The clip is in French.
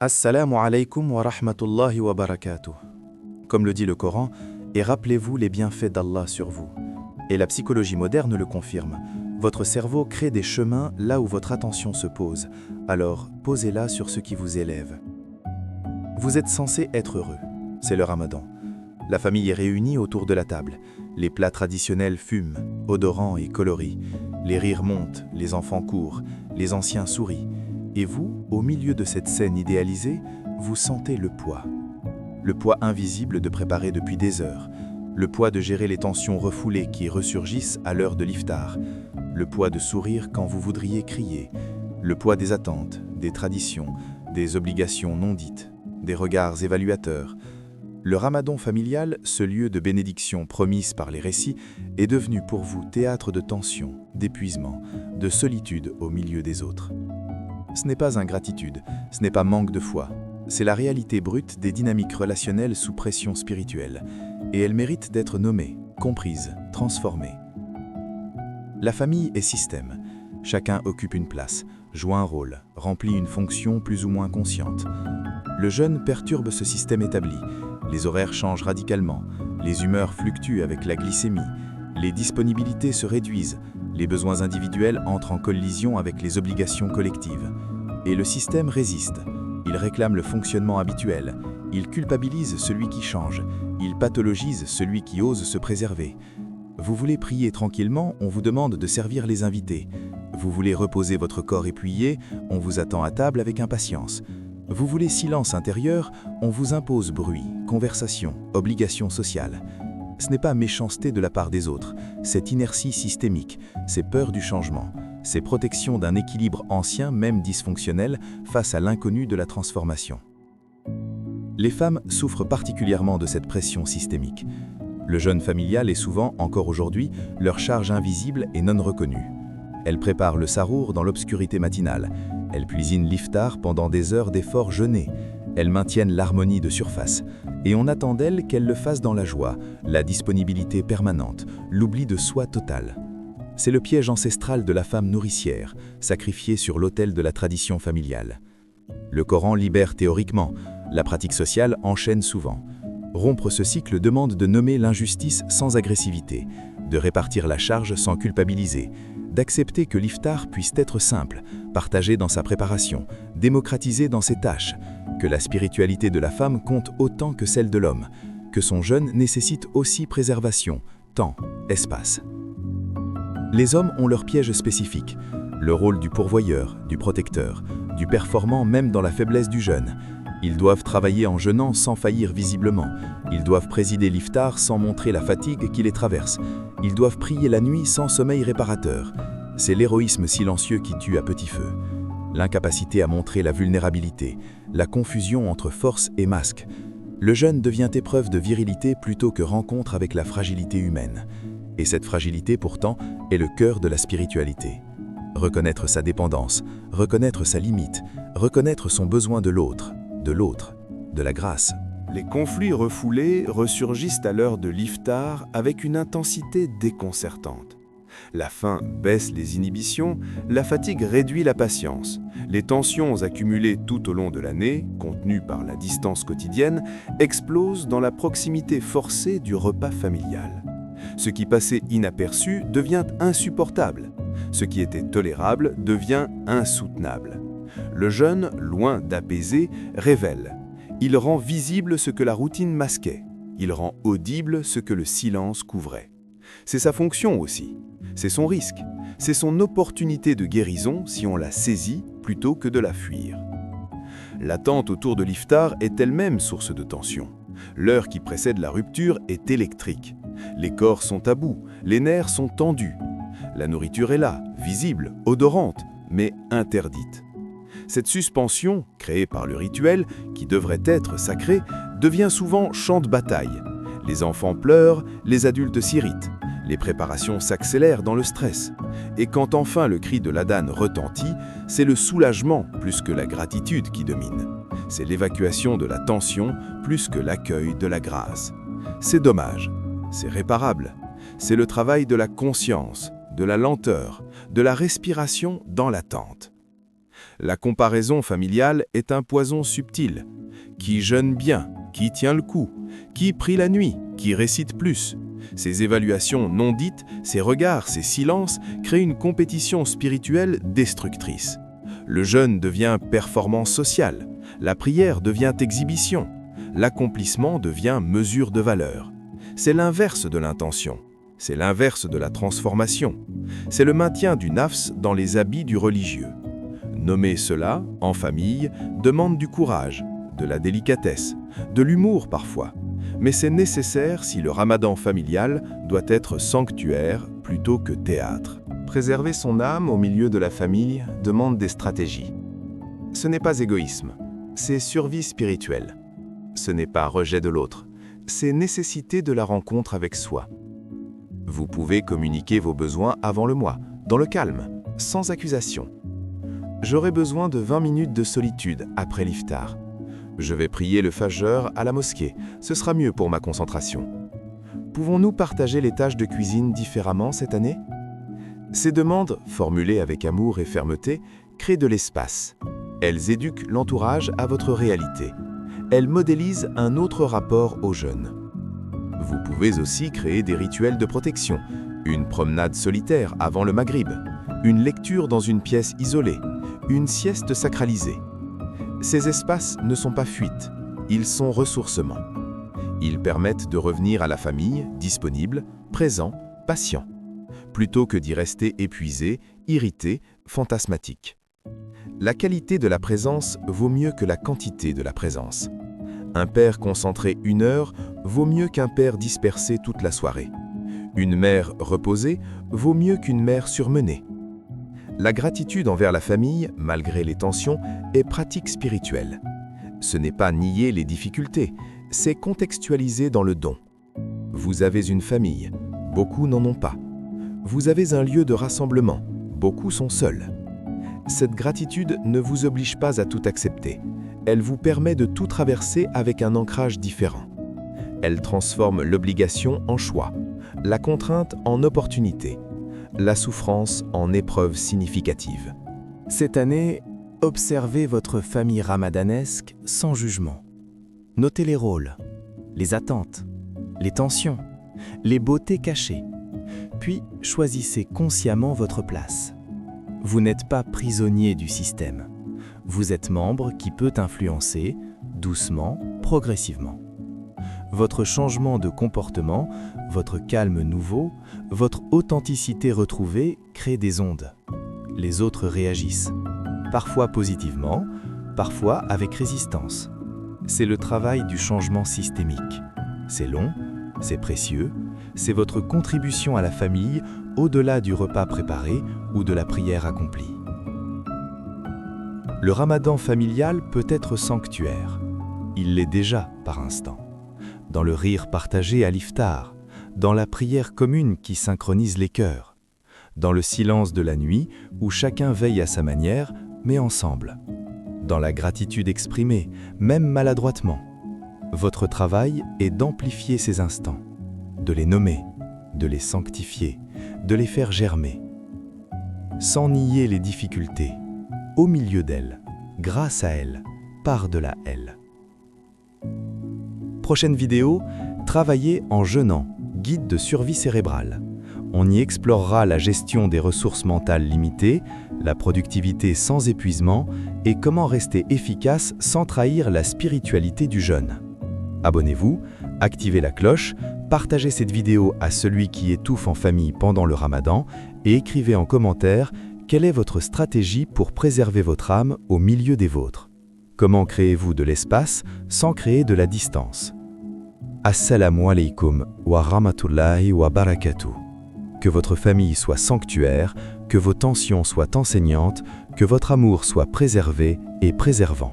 Assalamu alaikum wa rahmatullahi wa barakatuh. Comme le dit le Coran, et rappelez-vous les bienfaits d'Allah sur vous. Et la psychologie moderne le confirme. Votre cerveau crée des chemins là où votre attention se pose. Alors, posez-la sur ce qui vous élève. Vous êtes censé être heureux. C'est le Ramadan. La famille est réunie autour de la table. Les plats traditionnels fument, odorants et coloris. Les rires montent, les enfants courent, les anciens sourient. Et vous, au milieu de cette scène idéalisée, vous sentez le poids. Le poids invisible de préparer depuis des heures. Le poids de gérer les tensions refoulées qui ressurgissent à l'heure de l'iftar. Le poids de sourire quand vous voudriez crier. Le poids des attentes, des traditions, des obligations non dites, des regards évaluateurs. Le ramadan familial, ce lieu de bénédiction promise par les récits, est devenu pour vous théâtre de tension, d'épuisement, de solitude au milieu des autres. Ce n'est pas ingratitude, ce n'est pas manque de foi. C'est la réalité brute des dynamiques relationnelles sous pression spirituelle. Et elle mérite d'être nommée, comprise, transformée. La famille est système. Chacun occupe une place, joue un rôle, remplit une fonction plus ou moins consciente. Le jeûne perturbe ce système établi. Les horaires changent radicalement, les humeurs fluctuent avec la glycémie, les disponibilités se réduisent, les besoins individuels entrent en collision avec les obligations collectives. Et le système résiste. Il réclame le fonctionnement habituel. Il culpabilise celui qui change. Il pathologise celui qui ose se préserver. Vous voulez prier tranquillement, on vous demande de servir les invités. Vous voulez reposer votre corps épuisé, on vous attend à table avec impatience. Vous voulez silence intérieur, on vous impose bruit, conversation, obligation sociale. Ce n'est pas méchanceté de la part des autres, c'est inertie systémique, c'est peur du changement, c'est protection d'un équilibre ancien, même dysfonctionnel, face à l'inconnu de la transformation. Les femmes souffrent particulièrement de cette pression systémique. Le jeûne familial est souvent, encore aujourd'hui, leur charge invisible et non reconnue. Elles préparent le sarour dans l'obscurité matinale. Elles cuisinent l'iftar pendant des heures d'efforts jeûnés. Elles maintiennent l'harmonie de surface. Et on attend d'elles qu'elles le fassent dans la joie, la disponibilité permanente, l'oubli de soi total. C'est le piège ancestral de la femme nourricière, sacrifiée sur l'autel de la tradition familiale. Le Coran libère théoriquement, la pratique sociale enchaîne souvent. Rompre ce cycle demande de nommer l'injustice sans agressivité, de répartir la charge sans culpabiliser, d'accepter que l'iftar puisse être simple, partagé dans sa préparation, démocratisé dans ses tâches, que la spiritualité de la femme compte autant que celle de l'homme, que son jeûne nécessite aussi préservation, temps, espace. Les hommes ont leur piège spécifique, le rôle du pourvoyeur, du protecteur, du performant même dans la faiblesse du jeûne. Ils doivent travailler en jeûnant sans faillir visiblement. Ils doivent présider l'iftar sans montrer la fatigue qui les traverse. Ils doivent prier la nuit sans sommeil réparateur. C'est l'héroïsme silencieux qui tue à petit feu. L'incapacité à montrer la vulnérabilité, la confusion entre force et masque. Le jeûne devient épreuve de virilité plutôt que rencontre avec la fragilité humaine. Et cette fragilité, pourtant, est le cœur de la spiritualité. Reconnaître sa dépendance, reconnaître sa limite, reconnaître son besoin de l'autre, de la grâce. Les conflits refoulés ressurgissent à l'heure de l'iftar avec une intensité déconcertante. La faim baisse les inhibitions, la fatigue réduit la patience. Les tensions accumulées tout au long de l'année, contenues par la distance quotidienne, explosent dans la proximité forcée du repas familial. Ce qui passait inaperçu devient insupportable. Ce qui était tolérable devient insoutenable. Le jeûne, loin d'apaiser, révèle. Il rend visible ce que la routine masquait. Il rend audible ce que le silence couvrait. C'est sa fonction aussi. C'est son risque. C'est son opportunité de guérison si on la saisit plutôt que de la fuir. L'attente autour de l'iftar est elle-même source de tension. L'heure qui précède la rupture est électrique. Les corps sont à bout, les nerfs sont tendus. La nourriture est là, visible, odorante, mais interdite. Cette suspension, créée par le rituel, qui devrait être sacré, devient souvent champ de bataille. Les enfants pleurent, les adultes s'irritent. Les préparations s'accélèrent dans le stress. Et quand enfin le cri de l'adhan retentit, c'est le soulagement plus que la gratitude qui domine. C'est l'évacuation de la tension plus que l'accueil de la grâce. C'est dommage, c'est réparable. C'est le travail de la conscience, de la lenteur, de la respiration dans l'attente. La comparaison familiale est un poison subtil. Qui jeûne bien? Qui tient le coup? Qui prie la nuit? Qui récite plus? Ces évaluations non dites, ces regards, ces silences créent une compétition spirituelle destructrice. Le jeûne devient performance sociale, la prière devient exhibition, l'accomplissement devient mesure de valeur. C'est l'inverse de l'intention, c'est l'inverse de la transformation, c'est le maintien du nafs dans les habits du religieux. Nommer cela, en famille, demande du courage, de la délicatesse, de l'humour parfois. Mais c'est nécessaire si le ramadan familial doit être sanctuaire plutôt que théâtre. Préserver son âme au milieu de la famille demande des stratégies. Ce n'est pas égoïsme, c'est survie spirituelle. Ce n'est pas rejet de l'autre, c'est nécessité de la rencontre avec soi. Vous pouvez communiquer vos besoins avant le mois, dans le calme, sans accusation. J'aurai besoin de 20 minutes de solitude après l'iftar. Je vais prier le fajr à la mosquée, ce sera mieux pour ma concentration. Pouvons-nous partager les tâches de cuisine différemment cette année? Ces demandes, formulées avec amour et fermeté, créent de l'espace. Elles éduquent l'entourage à votre réalité. Elles modélisent un autre rapport au jeûne. Vous pouvez aussi créer des rituels de protection, une promenade solitaire avant le maghrib, une lecture dans une pièce isolée, une sieste sacralisée. Ces espaces ne sont pas fuites, ils sont ressourcements. Ils permettent de revenir à la famille, disponible, présent, patient, plutôt que d'y rester épuisé, irrité, fantasmatique. La qualité de la présence vaut mieux que la quantité de la présence. Un père concentré 1 heure vaut mieux qu'un père dispersé toute la soirée. Une mère reposée vaut mieux qu'une mère surmenée. La gratitude envers la famille, malgré les tensions, est pratique spirituelle. Ce n'est pas nier les difficultés, c'est contextualiser dans le don. Vous avez une famille, beaucoup n'en ont pas. Vous avez un lieu de rassemblement, beaucoup sont seuls. Cette gratitude ne vous oblige pas à tout accepter. Elle vous permet de tout traverser avec un ancrage différent. Elle transforme l'obligation en choix, la contrainte en opportunité, la souffrance en épreuve significative. Cette année, observez votre famille ramadanesque sans jugement. Notez les rôles, les attentes, les tensions, les beautés cachées. Puis choisissez consciemment votre place. Vous n'êtes pas prisonnier du système. Vous êtes membre qui peut influencer, doucement, progressivement. Votre changement de comportement, votre calme nouveau, votre authenticité retrouvée crée des ondes. Les autres réagissent, parfois positivement, parfois avec résistance. C'est le travail du changement systémique. C'est long, c'est précieux, c'est votre contribution à la famille au-delà du repas préparé ou de la prière accomplie. Le ramadan familial peut être sanctuaire. Il l'est déjà par instant. Dans le rire partagé à l'iftar, dans la prière commune qui synchronise les cœurs, dans le silence de la nuit où chacun veille à sa manière, mais ensemble, dans la gratitude exprimée, même maladroitement. Votre travail est d'amplifier ces instants, de les nommer, de les sanctifier, de les faire germer. Sans nier les difficultés, au milieu d'elles, grâce à elles, par-delà elles. Prochaine vidéo, travailler en jeûnant, guide de survie cérébrale. On y explorera la gestion des ressources mentales limitées, la productivité sans épuisement et comment rester efficace sans trahir la spiritualité du jeûne. Abonnez-vous, activez la cloche, partagez cette vidéo à celui qui étouffe en famille pendant le ramadan et écrivez en commentaire quelle est votre stratégie pour préserver votre âme au milieu des vôtres. Comment créez-vous de l'espace sans créer de la distance? Assalamu alaikum wa rahmatullahi wa barakatuh. Que votre famille soit sanctuaire, que vos tensions soient enseignantes, que votre amour soit préservé et préservant.